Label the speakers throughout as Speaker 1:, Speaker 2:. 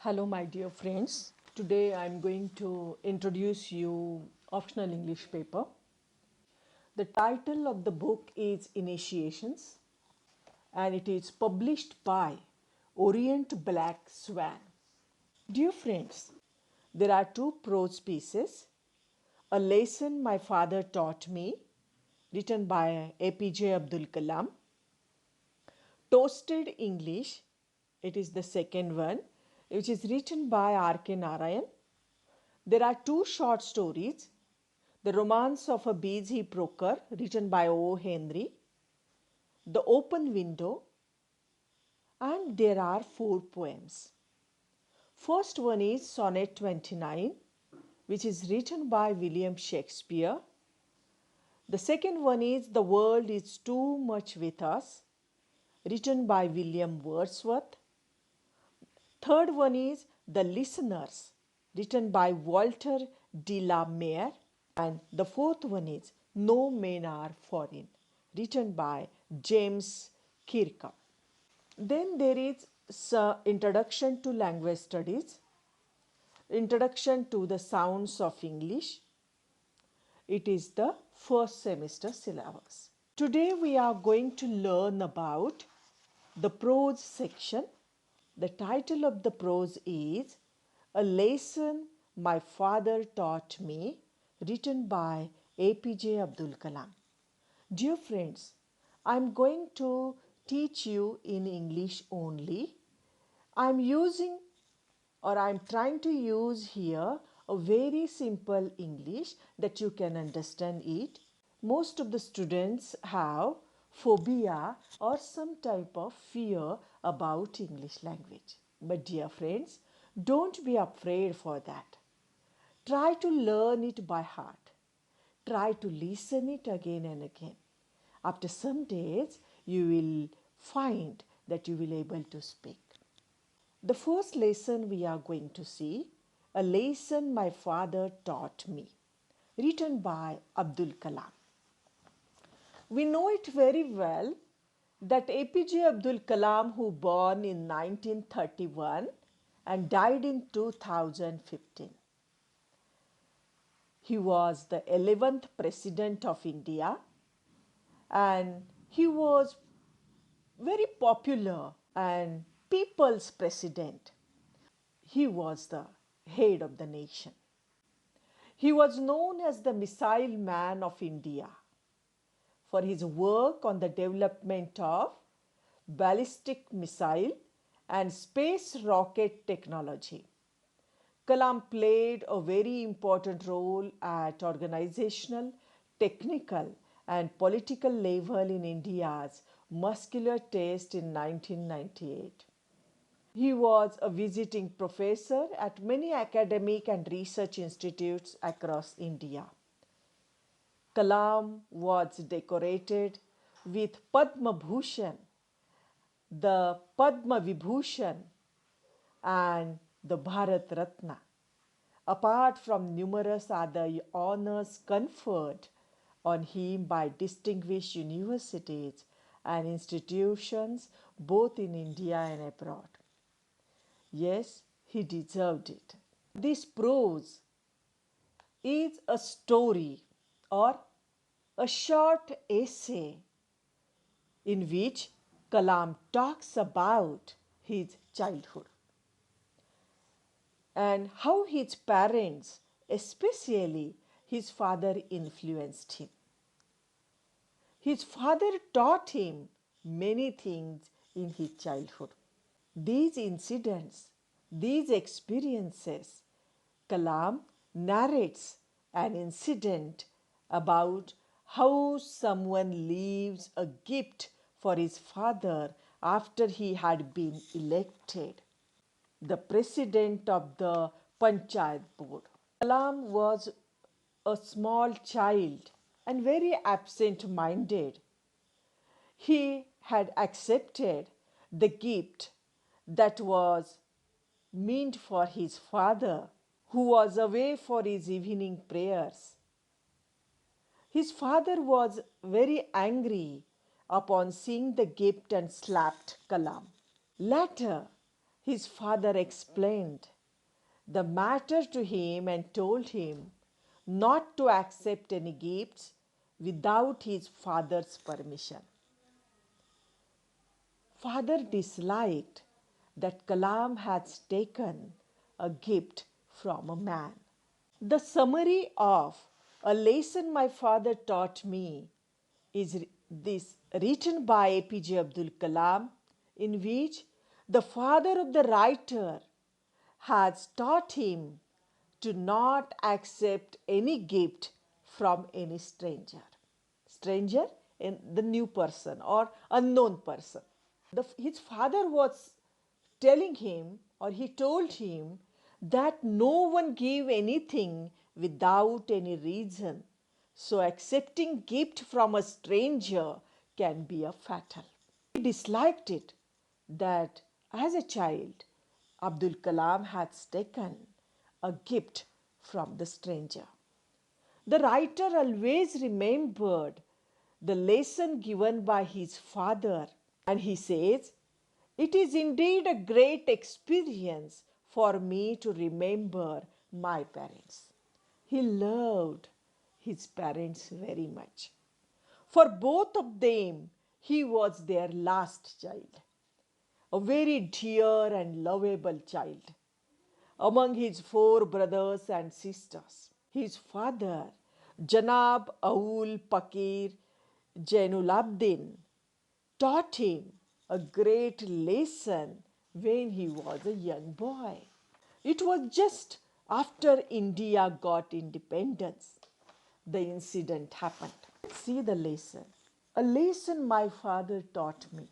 Speaker 1: Hello my dear friends. Today I am going to introduce you optional English paper. The title of the book is Initiations and it is published by Orient Black Swan. Dear friends, there are two prose pieces. A lesson my father taught me, written by A.P.J. Abdul Kalam. Toasted English, it is the second one, which is written by R.K. Narayan. There are two short stories, The Romance of a Busy Broker, written by O. Henry, The Open Window, and there are four poems. First one is Sonnet 29, which is written by William Shakespeare. The second one is The World is Too Much With Us, written by William Wordsworth. Third one is The Listeners, written by Walter de la Mare. And the fourth one is No Men Are Foreign, written by James Kirkham. Then there is Introduction to Language Studies, Introduction to the Sounds of English. It is the first semester syllabus. Today we are going to learn about the prose section. The title of the prose is A Lesson My Father Taught Me, written by A.P.J. Abdul Kalam. Dear friends, I am going to teach you in English only. I am trying to use here a very simple English that you can understand it. Most of the students have phobia or some type of fear about English language. But dear friends, don't be afraid for that. Try to learn it by heart. Try to listen it again and again. After some days, you will find that you will be able to speak. The first lesson we are going to see, A Lesson My Father Taught Me, written by Abdul Kalam. We know it very well that APJ Abdul Kalam, who born in 1931 and died in 2015. He was the 11th President of India and he was very popular and people's president. He was the head of the nation. He was known as the Missile Man of India for his work on the development of ballistic missile and space rocket technology. Kalam played a very important role at organizational, technical and political level in India's muscular test in 1998. He was a visiting professor at many academic and research institutes across India. Kalam was decorated with Padma Bhushan, the Padma Vibhushan, and the Bharat Ratna, apart from numerous other honors conferred on him by distinguished universities and institutions both in India and abroad. Yes, he deserved it. This prose is a story or a short essay in which Kalam talks about his childhood and how his parents, especially his father, influenced him. His father taught him many things in his childhood. These incidents, these experiences, Kalam narrates an incident about how someone leaves a gift for his father after he had been elected the president of the Panchayat board. Kalam was a small child and very absent minded. He had accepted the gift that was meant for his father, who was away for his evening prayers. His father was very angry upon seeing the gift and slapped Kalam. Later, his father explained the matter to him and told him not to accept any gifts without his father's permission. Father disliked that Kalam had taken a gift from a man. The summary of a lesson my father taught me is this, written by A.P.J. Abdul Kalam, in which the father of the writer has taught him to not accept any gift from any stranger. Stranger in the new person or unknown person. His father was telling him, or he told him, that no one gave anything without any reason. So accepting gift from a stranger can be a fatal. He disliked it that as a child, Abdul Kalam had taken a gift from the stranger. The writer always remembered the lesson given by his father, and he says, "It is indeed a great experience for me to remember my parents." He loved his parents very much. For both of them, he was their last child, a very dear and lovable child among his four brothers and sisters. His father, Janab Aul Pakir Jainulabdin, taught him a great lesson when he was a young boy. It was just after India got independence the incident happened. Let's see the lesson. A lesson my father taught me.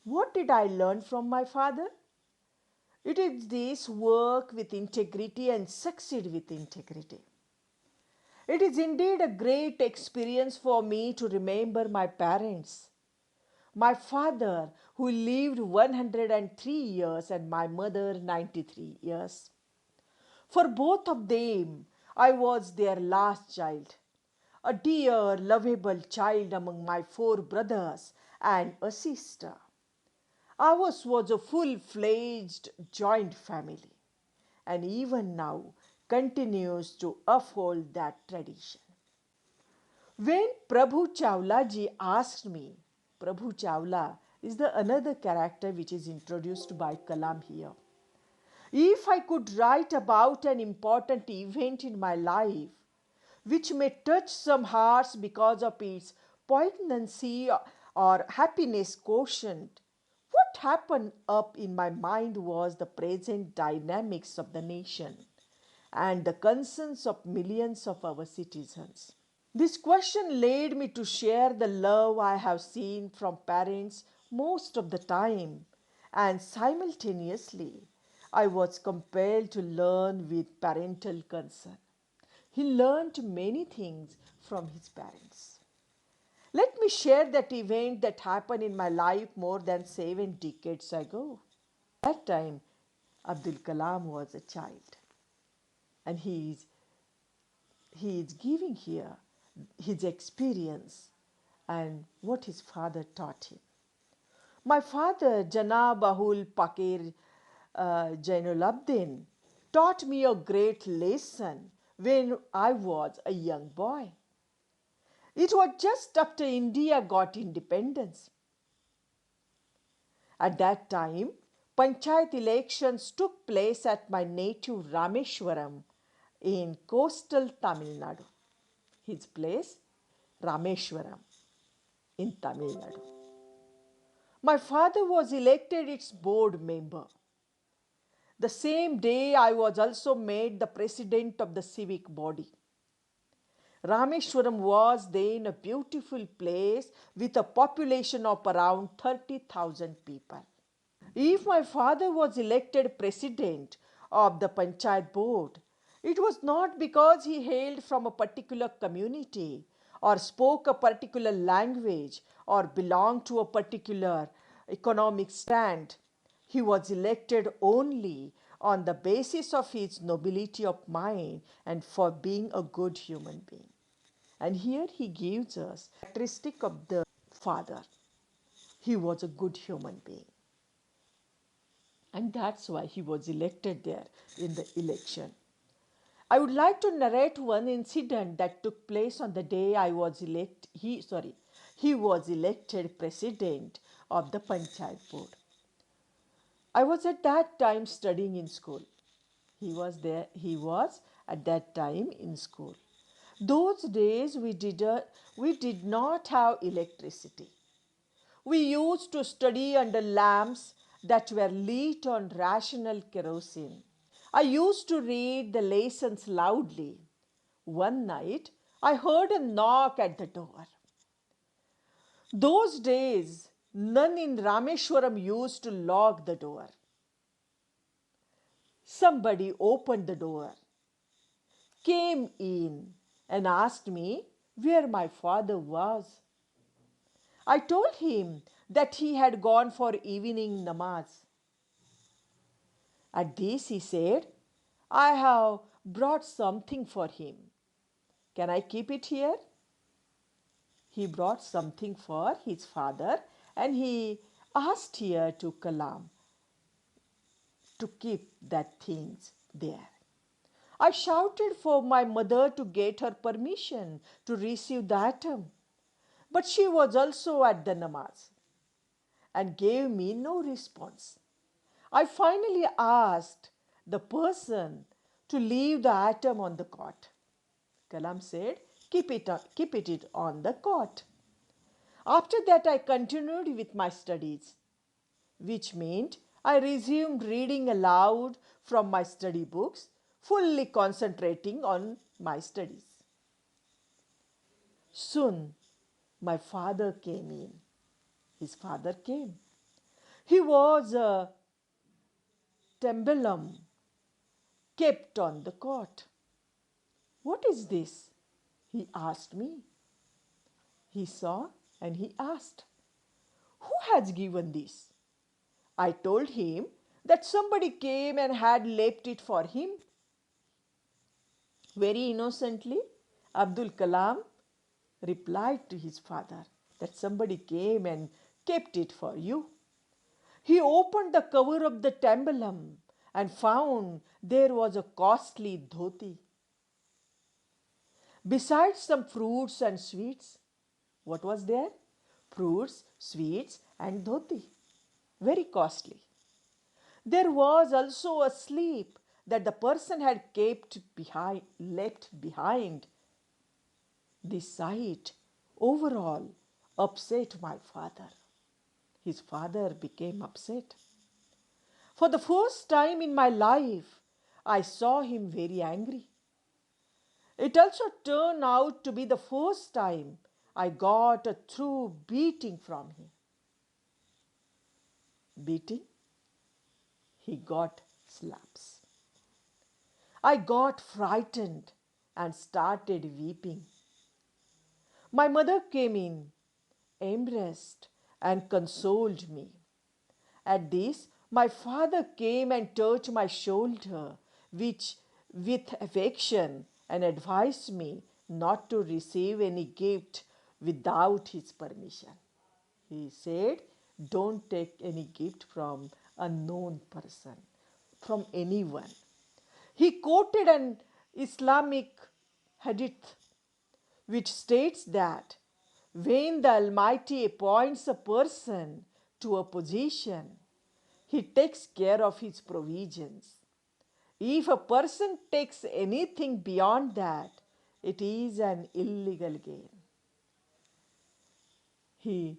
Speaker 1: What did I learn from my father? It is this: work with integrity and succeed with integrity. It is indeed a great experience for me to remember my parents. My father, who lived 103 years, and my mother 93 years. For both of them, I was their last child, a dear, lovable child among my four brothers and a sister. Ours was a full-fledged joint family, and even now continues to uphold that tradition. When Prabhu Chawla ji asked me, Prabhu Chawla is the another character which is introduced by Kalam here, if I could write about an important event in my life which may touch some hearts because of its poignancy or happiness quotient, what happened up in my mind was the present dynamics of the nation and the concerns of millions of our citizens. This question led me to share the love I have seen from parents most of the time, and simultaneously I was compelled to learn with parental concern. He learned many things from his parents. Let me share that event that happened in my life more than 7 decades ago. At that time, Abdul Kalam was a child, and he is giving here his experience and what his father taught him. My father, Janab Ahul Pakir Jainulabdin, taught me a great lesson when I was a young boy. It was just after India got independence. At that time, Panchayat elections took place at my native Rameshwaram in coastal Tamil Nadu. His place, Rameshwaram in Tamil Nadu. My father was elected its board member. The same day, I was also made the president of the civic body. Rameshwaram was then a beautiful place with a population of around 30,000 people. If my father was elected president of the Panchayat board, it was not because he hailed from a particular community or spoke a particular language or belonged to a particular economic stand. He was elected only on the basis of his nobility of mind and for being a good human being. And here he gives us a characteristic of the father. He was a good human being. And that's why he was elected there in the election. I would like to narrate one incident that took place on the day he was elected president of the Panchayat board. I was at that time studying in school. He was at that time in school. Those days we did not have electricity. We used to study under lamps that were lit on rational kerosene. I used to read the lessons loudly. One night, I heard a knock at the door. Those days, none in Rameshwaram used to lock the door. Somebody opened the door, came in, and asked me where my father was. I told him that he had gone for evening namaz. At this, he said, I have brought something for him. Can I keep it here? He brought something for his father and he asked here to Kalam to keep that things there. I shouted for my mother to get her permission to receive the item, but she was also at the namaz and gave me no response. I finally asked the person to leave the item on the cot. Kalam said, keep it on the cot. After that, I continued with my studies, which meant I resumed reading aloud from my study books, fully concentrating on my studies. Soon, my father came in. His father came. He was a tembulum kept on the cot. What is this? He asked me. He saw and he asked, who has given this? I told him that somebody came and had left it for him. Very innocently, Abdul Kalam replied to his father that somebody came and kept it for you. He opened the cover of the tambulum and found there was a costly dhoti. Besides some fruits and sweets, what was there? Fruits, sweets, and dhoti. Very costly. There was also a slip that the person had left behind. This sight overall upset my father. His father became upset. For the first time in my life, I saw him very angry. It also turned out to be the first time I got a true beating from him. Beating? He got slaps. I got frightened and started weeping. My mother came in, embraced, and consoled me. At this, my father came and touched my shoulder, which with affection, and advised me not to receive any gift without his permission. He said, don't take any gift from a known person, from anyone. He quoted an Islamic hadith which states that when the Almighty appoints a person to a position, He takes care of his provisions. If a person takes anything beyond that, it is an illegal gain. He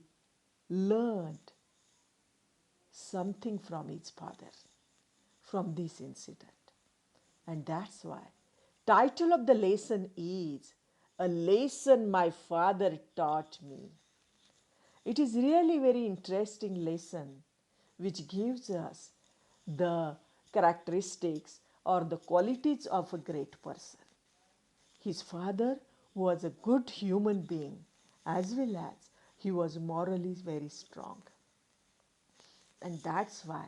Speaker 1: learned something from his father, from this incident. And that's why title of the lesson is A Lesson My Father Taught Me. It is really very interesting lesson which gives us the characteristics or the qualities of a great person. His father was a good human being as well as he was morally very strong. And that's why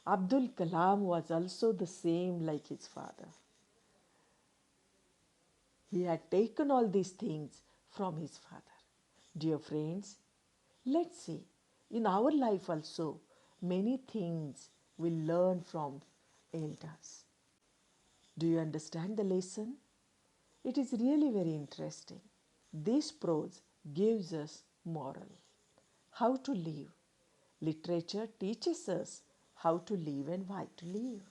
Speaker 1: Abdul Kalam was also the same like his father. He had taken all these things from his father. Dear friends, let's see, in our life also, many things we learn from elders. Do you understand the lesson? It is really very interesting. This prose gives us moral, how to live. Literature teaches us how to live and why to live.